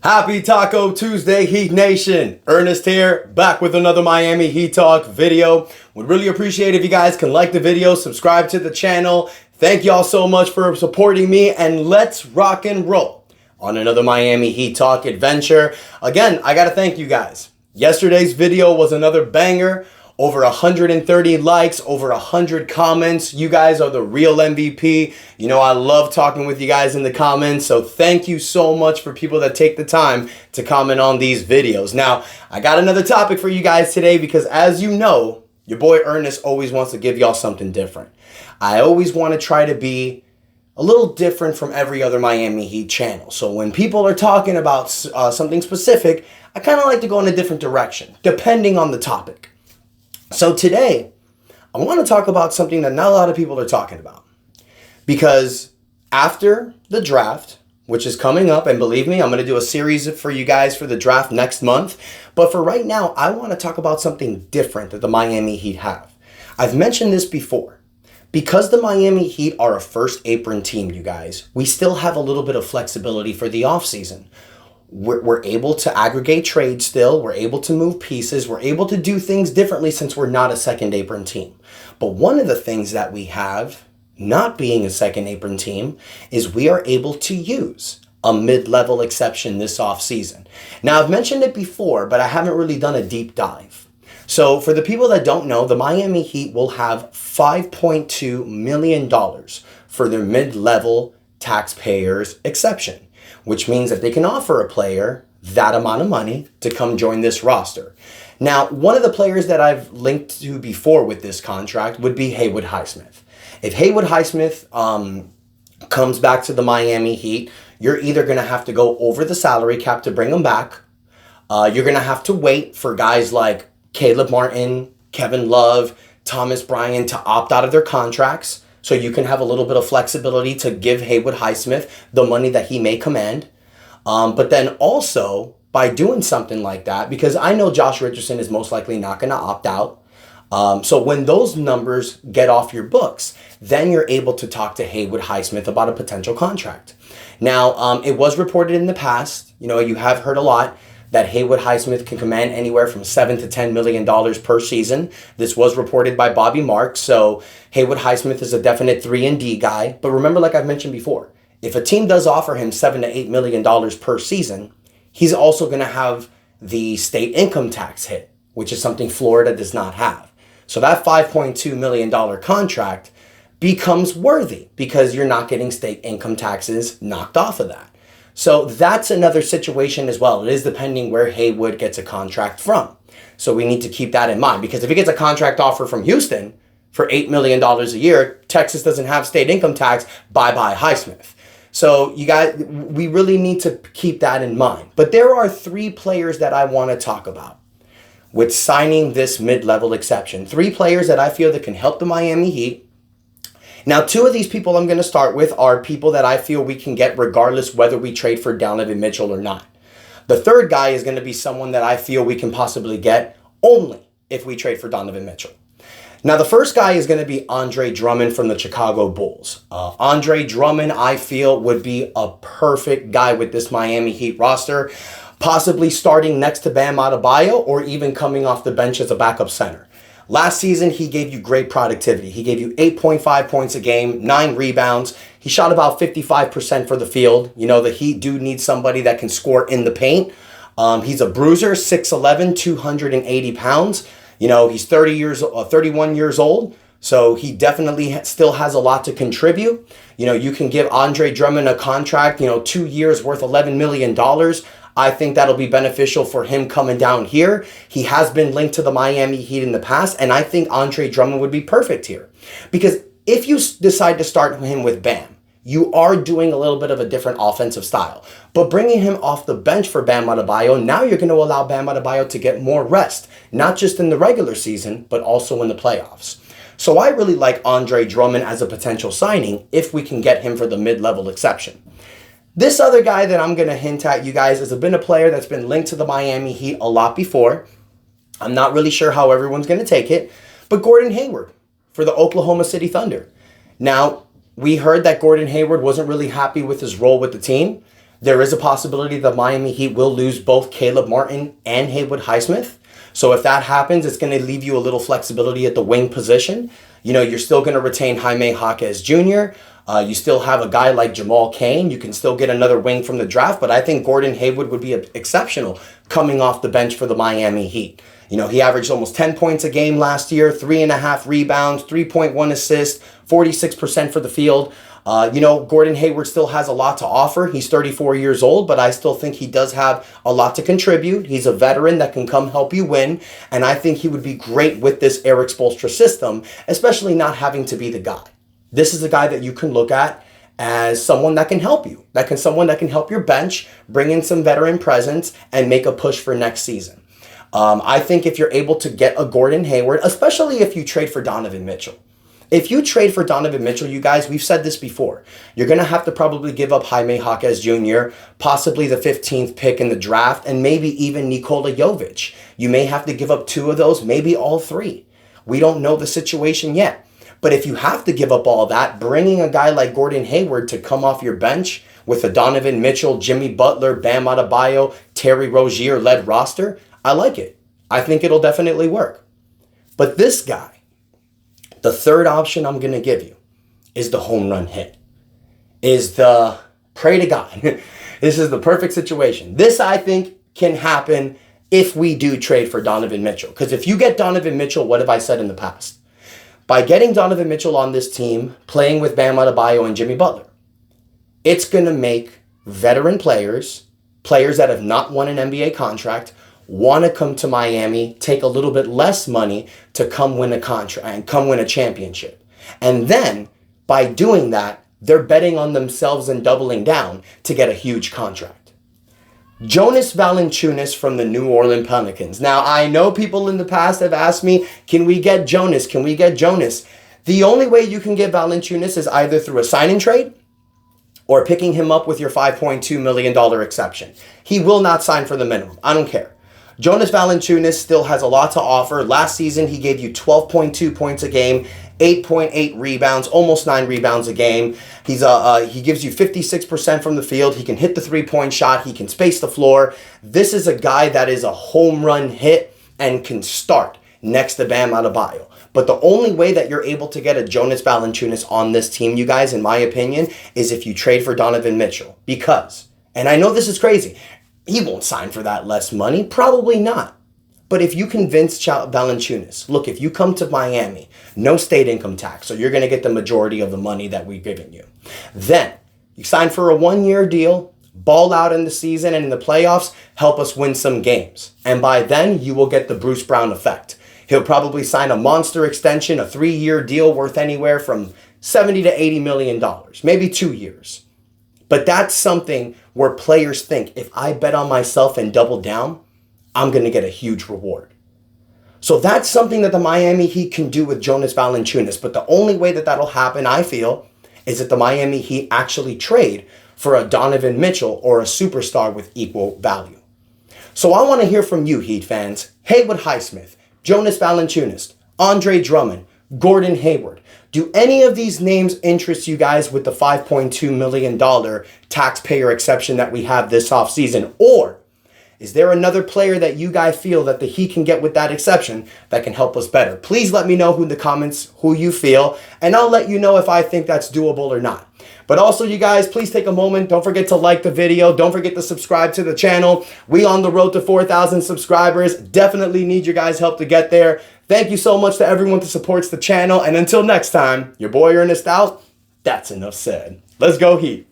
Happy Taco Tuesday, Heat Nation. Ernest here, back with another Miami Heat Talk video. Would really appreciate if you guys can like the video, subscribe to the channel. Thank y'all so much for supporting me, and let's rock and roll on another Miami Heat Talk adventure. Again, I gotta thank you guys. Yesterday's video was another banger. Over 130 likes, over 100 comments. You guys are the real MVP. You know, I love talking with you guys in the comments. So thank you so much for people that take the time to comment on these videos. Now, I got another topic for you guys today because, as you know, your boy Ernest always wants to give y'all something different. I always want to try to be a little different from every other Miami Heat channel. So when people are talking about something specific, I kind of like to go in a different direction, depending on the topic. So today, I want to talk about something that not a lot of people are talking about. Because after the draft, which is coming up, and believe me, I'm going to do a series for you guys for the draft next month. But for right now, I want to talk about something different that the Miami Heat have. I've mentioned this before. Because the Miami Heat are a first apron team, you guys, we still have a little bit of flexibility for the offseason. We're able to aggregate trades still. We're able to move pieces. We're able to do things differently since we're not a second apron team. But one of the things that we have, not being a second apron team, is we are able to use a mid-level exception this offseason. Now, I've mentioned it before, but I haven't really done a deep dive. So for the people that don't know, the Miami Heat will have $5.2 million for their mid-level taxpayers exception, which means that they can offer a player that amount of money to come join this roster. Now, one of the players that I've linked to before with this contract would be Hayward Highsmith. If Hayward Highsmith comes back to the Miami Heat, you're either going to have to go over the salary cap to bring him back. You're going to have to wait for guys like Caleb Martin, Kevin Love, Thomas Bryant to opt out of their contracts, so you can have a little bit of flexibility to give Hayward Highsmith the money that he may command. But then also, by doing something like that, because I know Josh Richardson is most likely not going to opt out. So when those numbers get off your books, then you're able to talk to Hayward Highsmith about a potential contract. Now, it was reported in the past, you have heard a lot, that Hayward Highsmith can command anywhere from $7 to $10 million per season. This was reported by Bobby Marks, so Hayward Highsmith is a definite 3-and-D guy. But remember, like I've mentioned before, if a team does offer him $7 to $8 million per season, he's also going to have the state income tax hit, which is something Florida does not have. So that $5.2 million contract becomes worthy because you're not getting state income taxes knocked off of that. So that's another situation as well. It is depending where Hayward gets a contract from. So we need to keep that in mind, because if he gets a contract offer from Houston for $8 million a year, Texas doesn't have state income tax, bye-bye Highsmith. So you guys, we really need to keep that in mind. But there are 3 players that I want to talk about with signing this mid-level exception. 3 players that I feel that can help the Miami Heat. Now, 2 of these people I'm going to start with are people that I feel we can get regardless whether we trade for Donovan Mitchell or not. The third guy is going to be someone that I feel we can possibly get only if we trade for Donovan Mitchell. Now, the first guy is going to be Andre Drummond from the Chicago Bulls. Andre Drummond, I feel, would be a perfect guy with this Miami Heat roster, possibly starting next to Bam Adebayo or even coming off the bench as a backup center. Last season, he gave you great productivity. He gave you 8.5 points a game, 9 rebounds. He shot about 55% for the field. The Heat do need somebody that can score in the paint. He's a bruiser, 6'11", 280 pounds. He's 31 years old, so he definitely still has a lot to contribute. You can give Andre Drummond a contract, 2 years worth $11 million. I think that'll be beneficial for him coming down here. He has been linked to the Miami Heat in the past, and I think Andre Drummond would be perfect here. Because if you decide to start him with Bam, you are doing a little bit of a different offensive style. But bringing him off the bench for Bam Adebayo, now you're going to allow Bam Adebayo to get more rest, not just in the regular season, but also in the playoffs. So I really like Andre Drummond as a potential signing if we can get him for the mid-level exception. This other guy that I'm going to hint at, you guys, has been a player that's been linked to the Miami Heat a lot before. I'm not really sure how everyone's going to take it, but Gordon Hayward for the Oklahoma City Thunder. Now, we heard that Gordon Hayward wasn't really happy with his role with the team. There is a possibility the Miami Heat will lose both Caleb Martin and Haywood Highsmith. So if that happens, it's going to leave you a little flexibility at the wing position. You know, you're still going to retain Jaime Jaquez Jr. You still have a guy like Jamal Cain. You can still get another wing from the draft, but I think Gordon Hayward would be exceptional coming off the bench for the Miami Heat. You know, he averaged almost 10 points a game last year, 3.5 rebounds, 3.1 assists, 46% for the field. You know, Gordon Hayward still has a lot to offer. He's 34 years old, but I still think he does have a lot to contribute. He's a veteran that can come help you win, and I think he would be great with this Erik Spoelstra system, especially not having to be the guy. This is a guy that you can look at as someone that can help you, someone that can help your bench, bring in some veteran presence, and make a push for next season. I think if you're able to get a Gordon Hayward, especially if you trade for Donovan Mitchell. If you trade for Donovan Mitchell, you guys, we've said this before, you're going to have to probably give up Jaime Jaquez Jr., possibly the 15th pick in the draft, and maybe even Nikola Jovic. You may have to give up 2 of those, maybe all 3. We don't know the situation yet. But if you have to give up all that, bringing a guy like Gordon Hayward to come off your bench with a Donovan Mitchell, Jimmy Butler, Bam Adebayo, Terry Rozier-led roster, I like it. I think it'll definitely work. But this guy, the third option I'm going to give you is the home run hit, is the pray to God. This is the perfect situation. This, I think, can happen if we do trade for Donovan Mitchell. Because if you get Donovan Mitchell, what have I said in the past? By getting Donovan Mitchell on this team, playing with Bam Adebayo and Jimmy Butler, it's going to make veteran players that have not won an NBA contract, want to come to Miami, take a little bit less money to come win a contract and come win a championship. And then, by doing that, they're betting on themselves and doubling down to get a huge contract. Jonas Valanciunas from the New Orleans Pelicans. Now, I know people in the past have asked me, can we get Jonas? Can we get Jonas? The only way you can get Valanciunas is either through a sign and trade or picking him up with your $5.2 million exception. He will not sign for the minimum. I don't care. Jonas Valanciunas still has a lot to offer. Last season, he gave you 12.2 points a game, 8.8 rebounds, almost 9 rebounds a game. He gives you 56% from the field. He can hit the three-point shot. He can space the floor. This is a guy that is a home run hit and can start next to Bam Adebayo. But the only way that you're able to get a Jonas Valanciunas on this team, you guys, in my opinion, is if you trade for Donovan Mitchell. Because, and I know this is crazy, he won't sign for that less money. Probably not. But if you convince Valanciunas, look, if you come to Miami, no state income tax, so you're going to get the majority of the money that we've given you. Then you sign for a 1-year deal, ball out in the season and in the playoffs, help us win some games. And by then, you will get the Bruce Brown effect. He'll probably sign a monster extension, a 3-year deal worth anywhere from $70 to $80 million, maybe 2 years. But that's something where players think, if I bet on myself and double down, I'm going to get a huge reward. So that's something that the Miami Heat can do with Jonas Valanciunas. But the only way that that'll happen, I feel, is that the Miami Heat actually trade for a Donovan Mitchell or a superstar with equal value. So I want to hear from you, Heat fans. Haywood Highsmith, Jonas Valanciunas, Andre Drummond, Gordon Hayward. Do any of these names interest you guys with the $5.2 million taxpayer exception that we have this offseason? Or is there another player that you guys feel that the Heat can get with that exception that can help us better? Please let me know in the comments who you feel, and I'll let you know if I think that's doable or not. But also, you guys, please take a moment. Don't forget to like the video. Don't forget to subscribe to the channel. We on the road to 4,000 subscribers. Definitely need your guys' help to get there. Thank you so much to everyone that supports the channel. And until next time, your boy Ernest out. That's enough said. Let's go Heat.